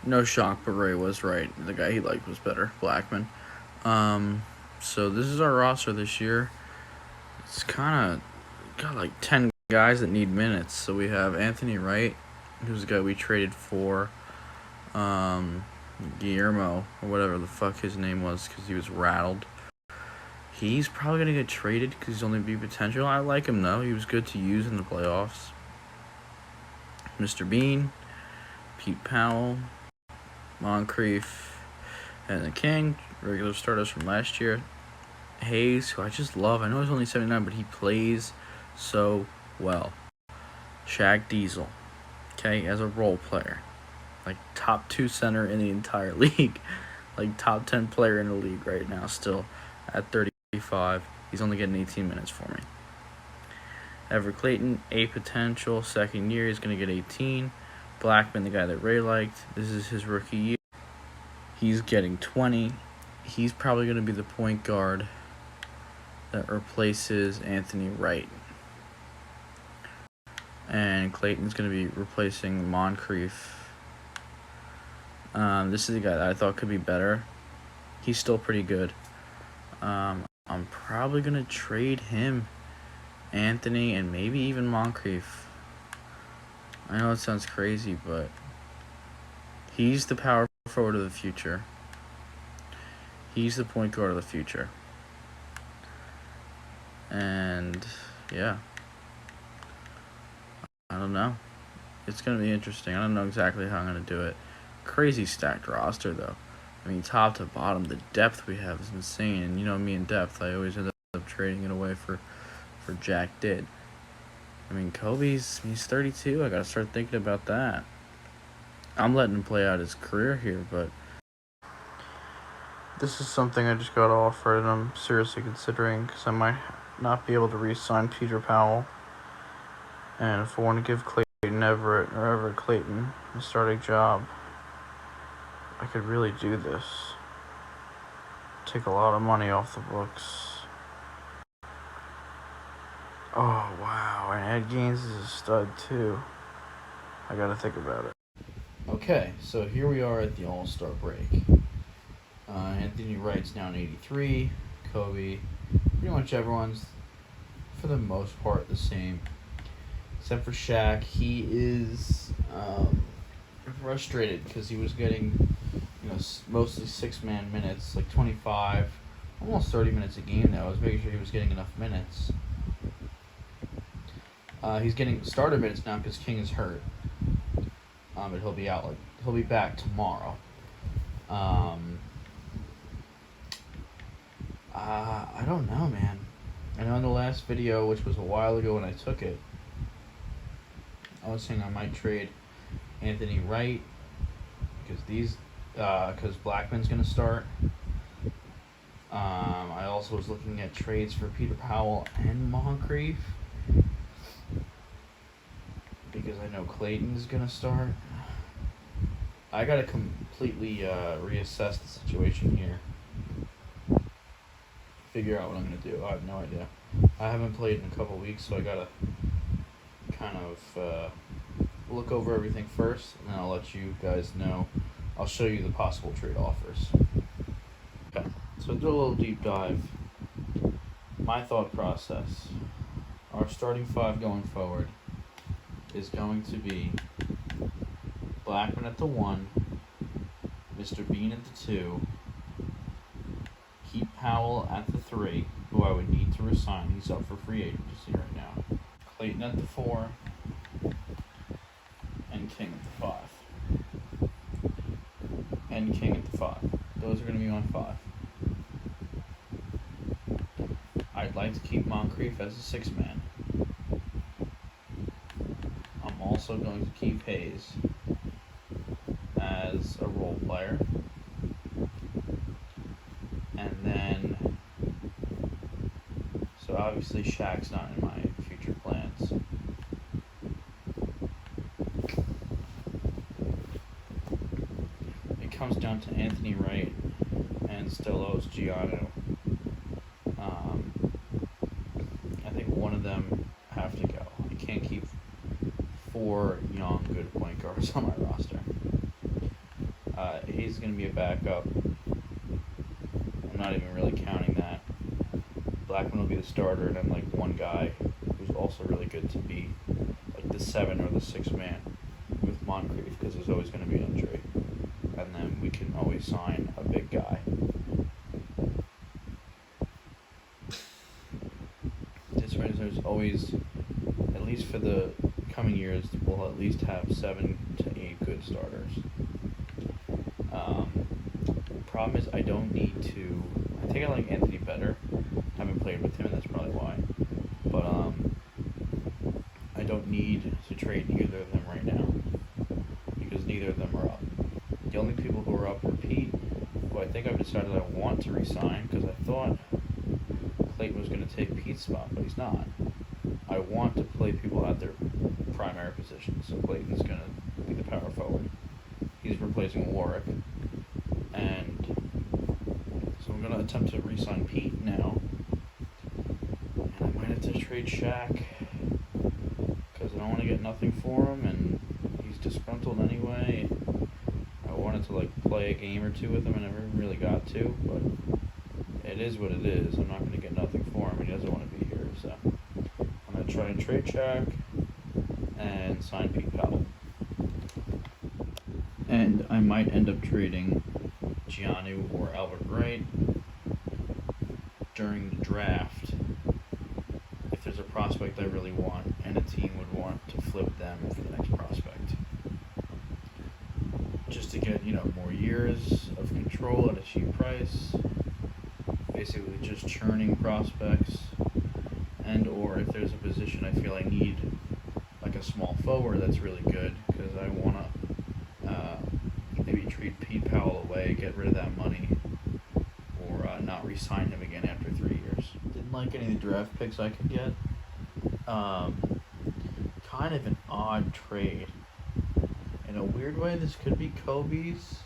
no shock, but Ray was right. The guy he liked was better, Blackman. So this is our roster this year. It's kind of got like 10 guys that need minutes. So we have Anthony Wright, who's the guy we traded for Guillermo, or whatever the fuck his name was, because he was rattled. He's probably going to get traded because he's only be potential. I like him, though. He was good to use in the playoffs. Mr. Bean, Pete Powell, Moncrief, and the King, regular starters from last year. Hayes, who I just love. I know he's only 79, but he plays so well. Shaq Diesel, okay, as a role player. Like, top 2 center in the entire league. Like, top 10 player in the league right now still at 35. He's only getting 18 minutes for me. Everett Clayton, a potential second year. He's going to get 18. Blackman, the guy that Ray liked. This is his rookie year. He's getting 20. He's probably going to be the point guard that replaces Anthony Wright. And Clayton's going to be replacing Moncrief. This is the guy that I thought could be better. He's still pretty good. I'm probably going to trade him, Anthony, and maybe even Moncrief. I know it sounds crazy, but he's the power forward of the future. He's the point guard of the future. And, yeah. I don't know. It's going to be interesting. I don't know exactly how I'm going to do it. Crazy stacked roster, though. I mean, top to bottom, the depth we have is insane. And you know me in depth, I always end up trading it away for Jack did. I mean, he's 32. I got to start thinking about that. I'm letting him play out his career here, but this is something I just got offered and I'm seriously considering because I might not be able to re-sign Peter Powell. And if I want to give Clayton Everett Clayton a starting job, I could really do this. Take a lot of money off the books. Oh, wow. And Ed Gaines is a stud, too. I got to think about it. Okay, so here we are at the All-Star break. Anthony Wright's now an 83. Kobe, pretty much everyone's, for the most part, the same. Except for Shaq. He is frustrated because he was getting, mostly 6-man minutes, like 25, almost 30 minutes a game now. I was making sure he was getting enough minutes. He's getting starter minutes now because King is hurt. But he'll be out. He'll be back tomorrow. I don't know, man. I know in the last video, which was a while ago when I took it, I was saying I might trade Anthony Wright because Blackman's gonna start. I also was looking at trades for Peter Powell and Moncrief because I know Clayton's gonna start. I gotta completely reassess the situation here. Figure out what I'm gonna do. I have no idea. I haven't played in a couple weeks, so I gotta kind of look over everything first, and then I'll let you guys know. I'll show you the possible trade offers. Okay, so do a little deep dive. My thought process. Our starting 5 going forward is going to be Blackman at the 1, Mr. Bean at the 2, Pete Powell at the 3, who I would need to resign. He's up for free agency right now. Clayton at the 4, and King at the 5. And King at the 5. Those are going to be on 5. I'd like to keep Moncrief as a 6-man. I'm also going to keep Hayes as a role player. And then, so obviously Shaq's not in my future plans. It comes down to Anthony Wright and Stelos Giano. I think one of them have to go. I can't keep 4 young, good point guards on my roster. He's going to be a backup. I'm not even really counting that. Blackman will be the starter, and then like one guy who's also really good to be like the 7 or the 6 man with Moncrief, because there's always going to be an injury. And then we can always sign a big guy. This way, there's always, at least for the coming years, we'll at least have 7 to 8 good starters. Problem is, I don't need to. I think I like Anthony better. I haven't played with him, and that's probably why. But I don't need to trade either of them right now because neither of them are up. The only people who are up are Pete, who I think I've decided I want to resign because I thought Clayton was going to take Pete's spot, but he's not. I want to play people at their primary positions, so Clayton's going to be the power forward. He's replacing Warwick, and so I'm going to attempt to re-sign Pete now, and I might have to trade Shaq, because I don't want to get nothing for him, and he's disgruntled anyway. I wanted to like play a game or two with him, and I never really got to, but it is what it is. I'm not going to get nothing for him, and he doesn't want to be here, so I'm going to try and trade Shaq and sign Pete Powell. And I might end up trading Giannu or Albert Wright during the draft if there's a prospect I really want and a team would want to flip them for the next prospect. Just to get, more years of control at a cheap price. Basically just churning prospects, and or if there's a position I feel I need like a small forward that's really good, because I want to maybe trade Pete Powell away, get rid of that money, or not re-sign him again after 3 years. Didn't like any of the draft picks I could get. Kind of an odd trade. In a weird way, this could be Kobe's.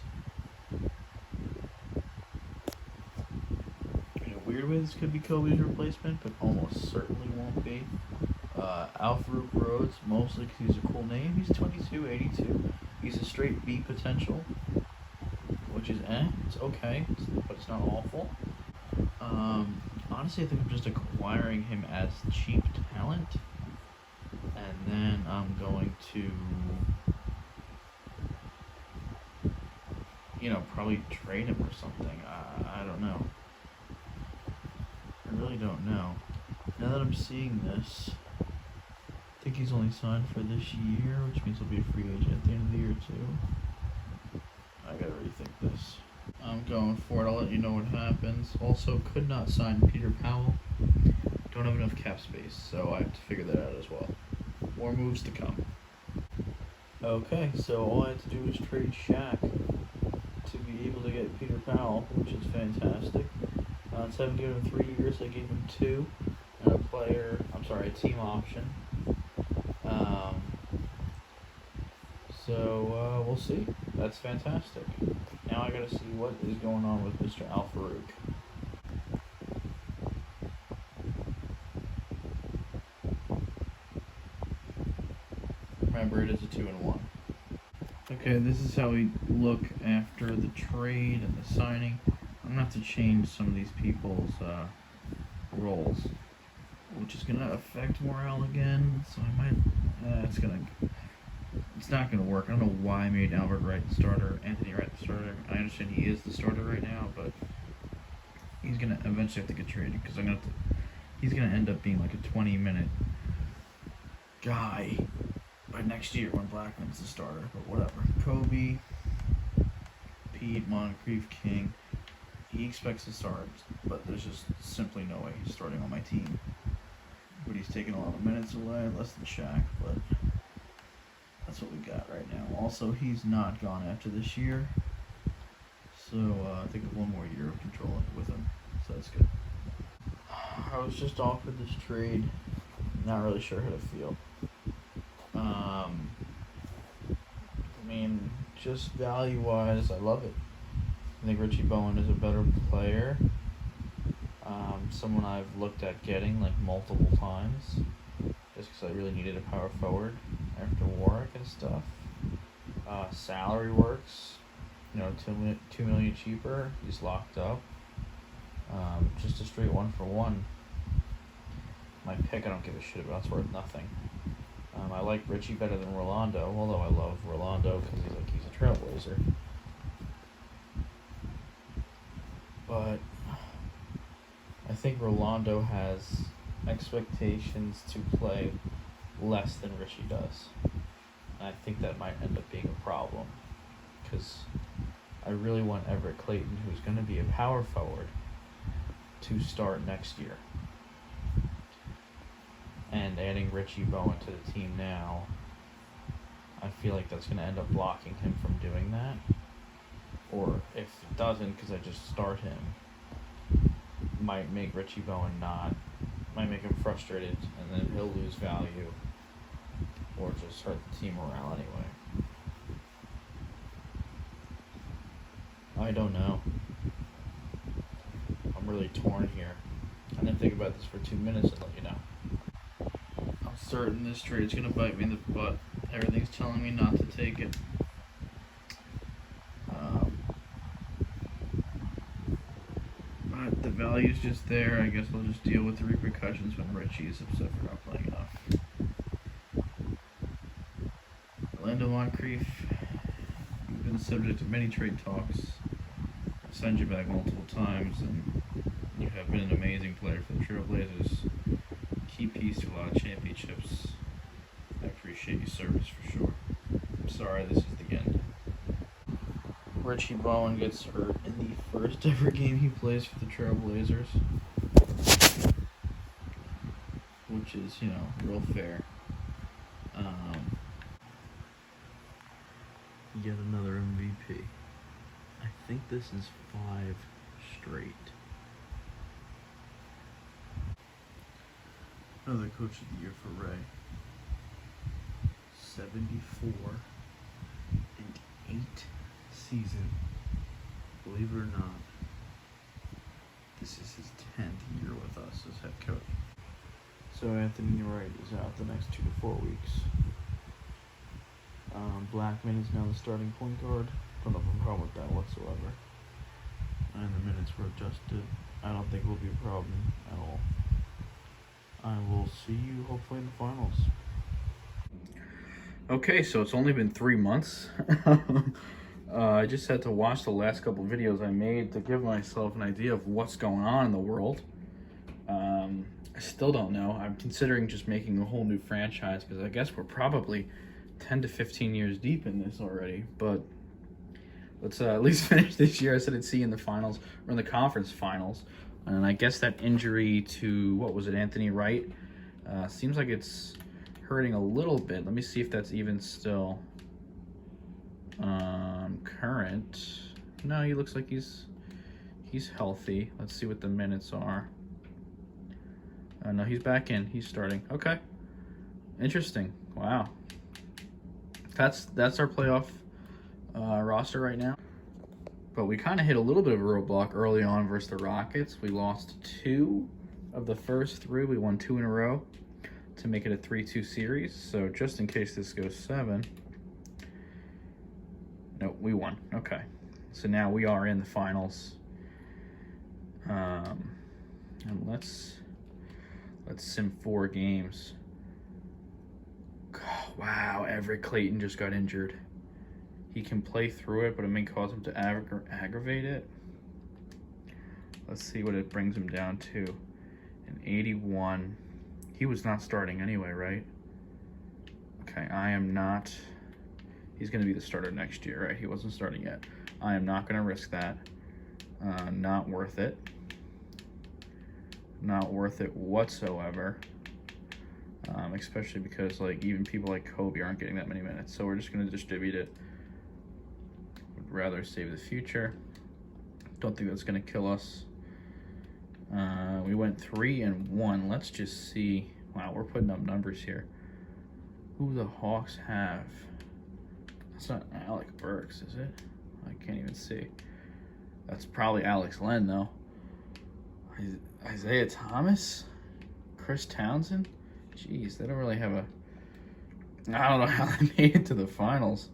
This could be Kobe's replacement, but almost certainly won't be. Alfarouk Rhodes, mostly because he's a cool name. He's 22, 82. He's a straight B potential, which is it's okay, but it's not awful. Honestly, I think I'm just acquiring him as cheap talent, and then I'm going to, probably trade him or something. I don't know. I really don't know. Now that I'm seeing this, I think he's only signed for this year, which means he'll be a free agent at the end of the year too. I gotta rethink this. I'm going for it. I'll let you know what happens. Also, could not sign Peter Powell. Don't have enough cap space, so I have to figure that out as well. More moves to come. Okay, so all I had to do was trade Shaq to be able to get Peter Powell, which is fantastic. Instead of giving him 3 years, I gave him 2, and a team option. So we'll see. That's fantastic. Now I gotta see what is going on with Mr. Alfarouk. Remember, it is a 2-1. Okay, this is how we look after the trade and the signing. I'm gonna have to change some of these people's roles, which is gonna affect morale again. So I might. It's not gonna work. I don't know why I made Albert Wright the starter, Anthony Wright the starter. I understand he is the starter right now, but he's gonna eventually have to get traded because he's gonna end up being like a 20-minute guy by next year when Blackman's the starter. But whatever. Kobe, Pete, Moncrief, King. He expects to start, but there's just simply no way he's starting on my team. But he's taking a lot of minutes away, less than Shaq, but that's what we got right now. Also, he's not gone after this year, so I think of one more year of control with him, so that's good. I was just offered this trade, not really sure how to feel. Just value-wise, I love it. I think Richie Bowen is a better player. Someone I've looked at getting like multiple times, just because I really needed a power forward after Warwick and stuff. Salary works. You know, 2 million cheaper. He's locked up. Just a straight 1-for-1. My pick, I don't give a shit about. It's worth nothing. I like Richie better than Rolando, although I love Rolando because he's a trailblazer. But I think Rolando has expectations to play less than Richie does. And I think that might end up being a problem because I really want Everett Clayton, who's going to be a power forward, to start next year. And adding Richie Bowen to the team now, I feel like that's going to end up blocking him from doing that. Or if it doesn't, because I just start him, might make Richie Bowen might make him frustrated, and then he'll lose value, or just hurt the team morale anyway. I don't know. I'm really torn here. I didn't think about this for 2 minutes and let you know. I'm certain this trade is going to bite me in the butt. Everything's telling me not to take it. But the value's just there. I guess I'll just deal with the repercussions when Richie is upset for not playing enough. Orlando Moncrief, you've been the subject of many trade talks. I've signed you back multiple times, and you have been an amazing player for the Trailblazers. Key piece to a lot of championships. I appreciate your service for sure. I'm sorry this is the end. Richie Bowen gets hurt in the first ever game he plays for the Trailblazers, which is, real fair. Yet another MVP. I think this is 5 straight. Another Coach of the Year for Ray. 74 and 8 season. Believe it or not, this is his 10th year with us as head coach. So Anthony Wright is out the next 2 to 4 weeks. Blackman is now the starting point guard. Don't have a problem with that whatsoever. And the minutes were adjusted. I don't think it will be a problem at all. I will see you hopefully in the finals. Okay, so it's only been 3 months. I just had to watch the last couple videos I made to give myself an idea of what's going on in the world. I still don't know. I'm considering just making a whole new franchise because I guess we're probably 10 to 15 years deep in this already. But let's at least finish this year. I said I'd see you in the finals, or in the conference finals. And I guess that injury to, Anthony Wright, seems like it's hurting a little bit. Let me see if that's even still current. No, he looks like he's healthy. Let's see what the minutes are. No, he's back in. He's starting. Okay. Interesting. Wow. That's our playoff roster right now. But we kind of hit a little bit of a roadblock early on versus the Rockets. We lost 2 of the first 3. We won 2 in a row to make it a 3-2 series. So just in case this goes 7. No, we won. Okay. So now we are in the finals. And let's sim 4 games. Wow, Everett Clayton just got injured. He can play through it, but it may cause him to aggravate it. Let's see what it brings him down to. An 81. He was not starting anyway, right? Okay, I am not. He's going to be the starter next year, right? He wasn't starting yet. I am not going to risk that. Not worth it. Not worth it whatsoever. Especially because even people like Kobe aren't getting that many minutes. So we're just going to distribute it. Would rather save the future. Don't think that's going to kill us. We went 3-1. Let's just see. Wow, we're putting up numbers here. Who the Hawks have? That's not Alec Burks, is it? I can't even see. That's probably Alex Len, though. Isaiah Thomas? Chris Townsend? Jeez, they don't really have a... I don't know how they made it to the finals.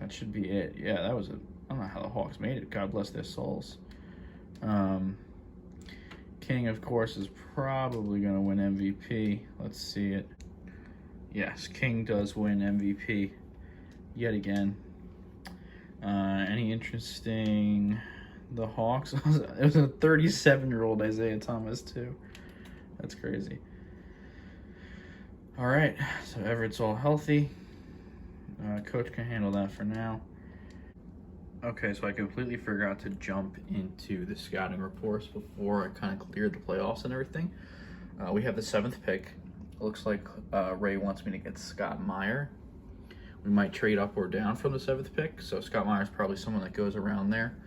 That should be it. Yeah, that was I don't know how the Hawks made it. God bless their souls. King, of course, is probably going to win MVP. Let's see it. Yes, King does win MVP yet again. Any interesting... The Hawks? It was a 37-year-old Isaiah Thomas, too. That's crazy. All right, so Everett's all healthy. Coach can handle that for now. Okay, so I completely forgot to jump into the scouting reports before I kind of cleared the playoffs and everything. We have the 7th pick. It looks like Ray wants me to get Scott Meyer. We might trade up or down from the 7th pick, so Scott Meyer is probably someone that goes around there.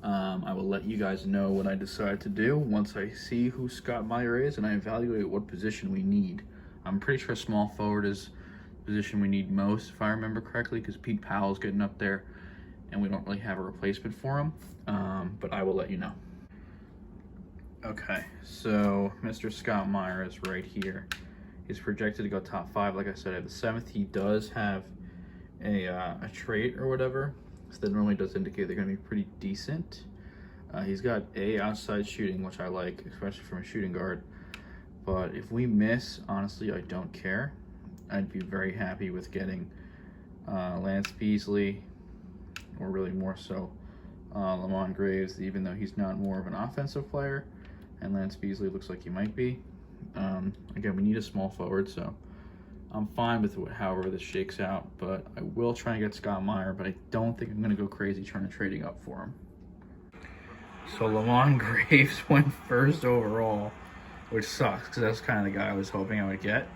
I will let you guys know what I decide to do once I see who Scott Meyer is and I evaluate what position we need. I'm pretty sure small forward is the position we need most, if I remember correctly, because Pete Powell's getting up there and we don't really have a replacement for him, but I will let you know. Okay, so Mr. Scott Meyer is right here. He's projected to go top 5. Like I said, at the 7th, he does have a trait or whatever, so that normally does indicate they're going to be pretty decent. He's got outside shooting, which I like, especially from a shooting guard. But if we miss, honestly, I don't care. I'd be very happy with getting Lance Beasley, or really more so Lamont Graves, even though he's not more of an offensive player, and Lance Beasley looks like he might be. Again, we need a small forward, so I'm fine with however this shakes out, but I will try and get Scott Meyer, but I don't think I'm going to go crazy trying to trading up for him. So Lamont Graves went 1st overall, which sucks because that's kind of the guy I was hoping I would get.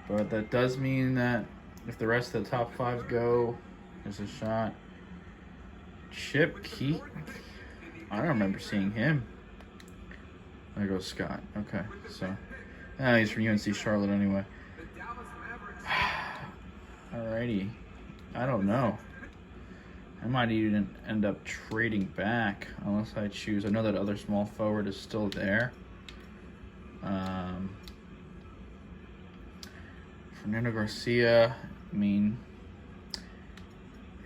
But that does mean that if the rest of the top 5 go, there's a shot. Chip Key, I don't remember seeing him. There goes Scott. Okay, so he's from UNC Charlotte anyway. Alrighty, I don't know. I might even end up trading back unless I choose. I know that other small forward is still there. Fernando Garcia, I mean,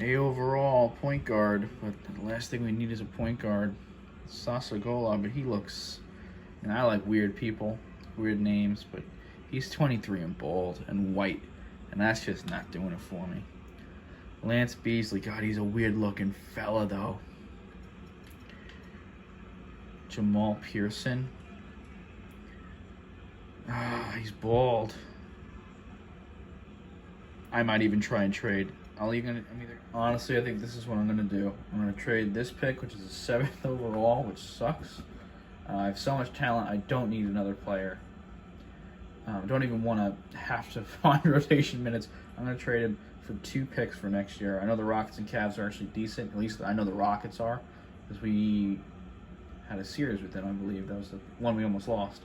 A overall point guard, but the last thing we need is a point guard. Sasagola, but he looks, and I like weird people, weird names, but he's 23 and bald and white, and that's just not doing it for me. Lance Beasley, God, he's a weird looking fella though. Jamal Pearson, he's bald. I might even try and trade. Honestly, I think this is what I'm going to do. I'm going to trade this pick, which is the 7th overall, which sucks. I have so much talent, I don't need another player. Don't even want to have to find rotation minutes. I'm going to trade him for 2 picks for next year. I know the Rockets and Cavs are actually decent. At least I know the Rockets are, because we had a series with them, I believe. That was the one we almost lost.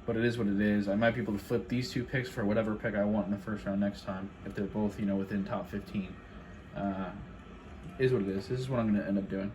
But it is what it is. I might be able to flip these 2 picks for whatever pick I want in the first round next time, if they're both, within top 15. Is what it is. This is what I'm going to end up doing.